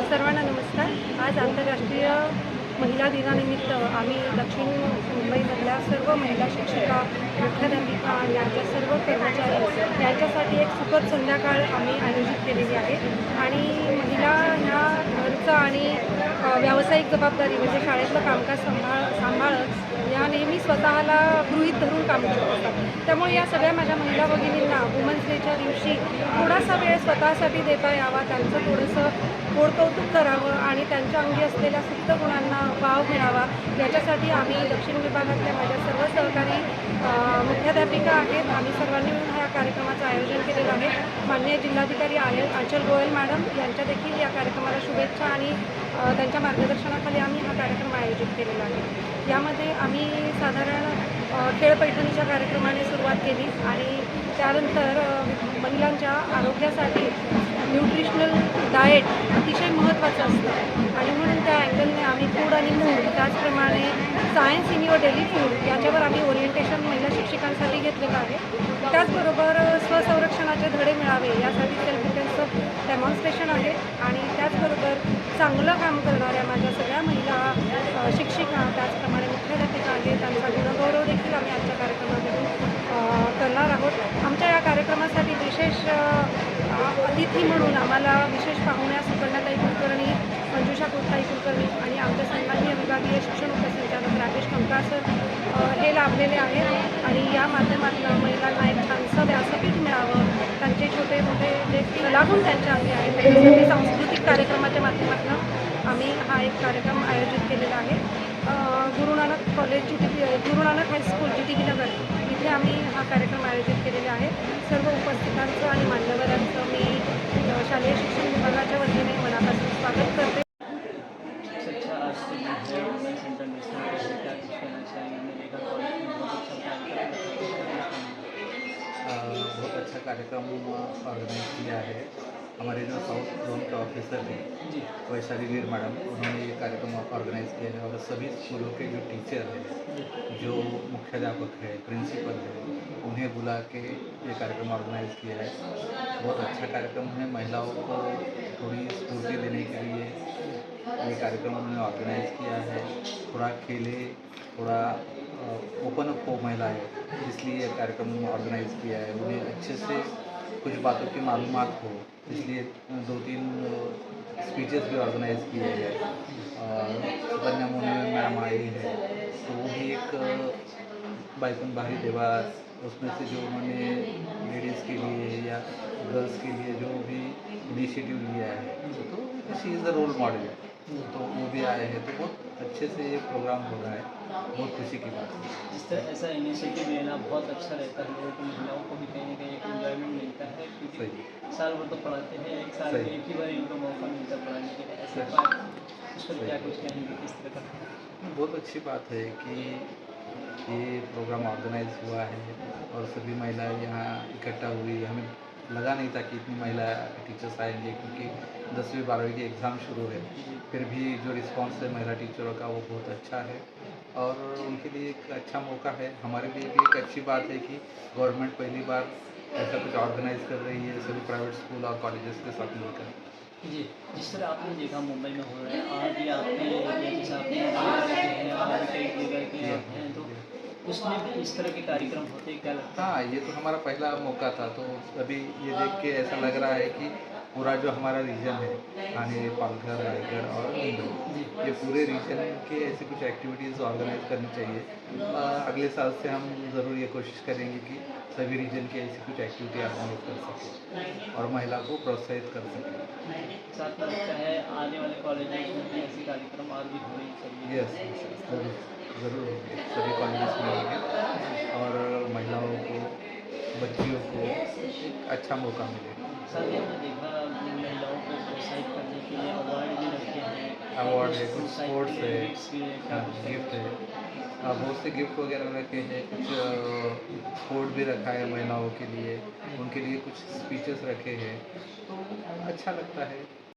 सर्वांना नमस्कार. आज आंतरराष्ट्रीय महिला दिनानिमित्त आम्ही दक्षिण मुंबईमधल्या सर्व महिला शिक्षिका, मुख्याध्यापिका यांच्या सर्व कर्मचारी यांच्यासाठी एक सुखद संध्याकाळ आम्ही आयोजित केलेली आहे. आणि महिला ह्या घरचं आणि व्यावसायिक जबाबदारी म्हणजे शाळेतलं कामकाज सांभाळत या नेहमी स्वतःला गृहीत धरून काम करत असतात. त्यामुळे या सगळ्या माझ्या महिला भगिनींना वुमन्स डेच्या दिवशी थोडासा वेळ स्वतःसाठी देता यावा, त्यांचं थोडंसं गोडकौतुक करावं आणि त्यांच्या अंगी असलेल्या सुप्त गुणांना वाव मिळावा, याच्यासाठी आम्ही दक्षिण विभागातल्या माझ्या सर्व सहकारी मुख्याध्यापिका आहेत. आम्ही सर्वांनी मिळून ह्या कार्यक्रमाचं आयोजन केलेलं आहे. माननीय जिल्हाधिकारी आंचल गोयल मॅडम यांच्या देखील या कार्यक्रमाला शुभेच्छा आणि त्यांच्या मार्गदर्शनाखाली आम्ही हा कार्यक्रम आयोजित केलेला आहे. यामध्ये आम्ही साधारण खेळ पैठणीच्या कार्यक्रमाने सुरुवात केली आणि त्यानंतर महिलांच्या आरोग्यासाठी न्यूट्रिशनल डाएट अतिशय महत्त्वाचं असतं आणि म्हणून त्या अँगलने आम्ही फूड आणि मूड, त्याचप्रमाणे science in your daily food याच्यावर आम्ही ओरिएंटेशन महिला शिक्षकांसाठी घेतलेलं आहे. त्याचबरोबर स्वसंरक्षणाचे धडे मिळावे यासाठी सेल्फ डिफेन्सचं डेमॉन्स्ट्रेशन आहे. आणि त्याचबरोबर चांगलं काम करणाऱ्या माझ्या सगळ्या महिला शिक्षिका, त्याचप्रमाणे मुख्याध्यापिका आहेत, त्यांचा गुणगौरव देखील आम्ही आजच्या कार्यक्रमातून करणार आहोत. आमच्या या कार्यक्रमासाठी विशेष अतिथी म्हणून आम्हाला विशेष पाहुण्या सुपर्णाताई कुलकर्णी, मंजुषा कोठाई कुलकर्णी आणि आमच्या सन्माननीय विभागीय शिक्षण उपसंचालक राकेश कंकासर हे लाभलेले आहेत. आणि या माध्यमातून महिलांना एक छानसं व्यासपीठ मिळावं, त्यांचे छोटे मोठे जे कलागुण त्यांच्या अंगी आहेत त्याच्यासाठी सांस्कृतिक कार्यक्रमाच्या माध्यमातून आम्ही हा एक कार्यक्रम आयोजित केलेला आहे. Guru Nanak college Guru Nanak high school GTB नगर इथे आम्ही हा कार्यक्रम आयोजित केलेला आहे. सर्व उपस्थितांचं आणि मान्यवरांचं मी शालेय शिक्षण विभागाच्या वतीने मनापासून स्वागत करते. बहुत अच्छा कार्यक्रम ऑर्गेनाइज किया है। हमारे जो साउथ जोन के ऑफिसर हैं वैशाली वीर मैडम, उन्होंने ये कार्यक्रम ऑर्गेनाइज किया है और सभी स्कूलों के जो टीचर हैं, जो मुख्याध्यापक है, प्रिंसिपल है, उन्हें बुला के ये कार्यक्रम ऑर्गेनाइज किया है। बहुत अच्छा कार्यक्रम है। महिलाओं को थोड़ी स्फूर्ति देने के लिए ये कार्यक्रम उन्होंने ऑर्गेनाइज किया है। थोड़ा खेले, थोड़ा ओपन अप हो महिलाएँ, इसलिए ये कार्यक्रम ऑर्गेनाइज किया है। उन्हें अच्छे से कुछ बातों की मालूमात हो, इसलिए 2-3 स्पीचेस भी ऑर्गेनाइज किए हैं। सुकन्या मोने मैम आई है, तो वो भी एक बाइकुन बाहरी देवास, उसमें से जो उन्होंने लेडीज़ के लिए या गर्ल्स के लिए जो भी इनिशिएटिव लिया है, तो शी इज़ द रोल मॉडल, तो वो भी आए हैं। तो बहुत अच्छे से ये प्रोग्राम हो रहा है, बहुत खुशी की बात है। जिस तरह ऐसा इनिशिएटिव लेना बहुत अच्छा रहता है, लोगों को, महिलाओं को भी कहीं ना कहीं एक एंजॉयमेंट मिलता है, क्योंकि साल भर तो पढ़ाते हैं, एक साल में एक ही बार इनको मौका मिलता है पढ़ाने के लिए। ऐसे उस पर क्या कुछ कहेंगे, किस तरह का? बहुत अच्छी बात है कि ये प्रोग्राम ऑर्गेनाइज हुआ है और सभी महिलाएं यहाँ इकट्ठा हुई। हमें लगा नहीं था कि इतनी महिला टीचर्स आएंगे, क्योंकि 10वीं 12वीं की एग्ज़ाम शुरू है। फिर भी जो रिस्पांस है महिला टीचरों का वो बहुत अच्छा है और उनके लिए एक अच्छा मौका है। हमारे लिए भी एक अच्छी बात है कि गवर्नमेंट पहली बार ऐसा कुछ ऑर्गेनाइज कर रही है सभी प्राइवेट स्कूल और कॉलेजेस के साथ मिलकर। जी, जिस तरह आपने देखा मुंबई में हो रहा है, आज भी आपने जैसे आपने हैं और भी कई जगह के आप हैं, तो उसमें भी इस तरह के कार्यक्रम होते हैं, क्या लगता है? हाँ, ये तो हमारा पहला मौका था, तो अभी ये देख के ऐसा लग रहा है कि पूरा जो हमारा रीजन है, ठाणे, पालघर, रायगढ़ और मुंबई, ये पूरे रीजन के ऐसी कुछ एक्टिविटीज़ ऑर्गेनाइज करनी चाहिए। अगले साल से हम ज़रूर ये कोशिश करेंगे कि सभी रीजन की ऐसी कुछ एक्टिविटी ऑर्गेनाइज कर सकें और महिला को प्रोत्साहित कर सकें। साथ में लगता है आने वाले कॉलेजेस में भी ऐसे कार्यक्रम और भी होने चाहिए। यस, ज़रूर ज़रूर होंगे, सभी कॉलेजेस में होंगे और महिलाओं को, बच्चियों को एक अच्छा मौका मिलेगा। साथ ही हमने देखा महिलाओं को प्रोत्साहित करने के लिए अवार्ड भी रखे हैं। अवार्ड है, कुछ प्रोत्साहित स्पोर्ट्स के लिए है, गिफ्ट्स भी हैं, क्या कुछ गिफ्ट है, बहुत से गिफ्ट वगैरह रखे हैं। कुछ फूड भी रखा है महिलाओं के लिए, उनके लिए कुछ स्पीचेस रखे हैं, तो अच्छा लगता है।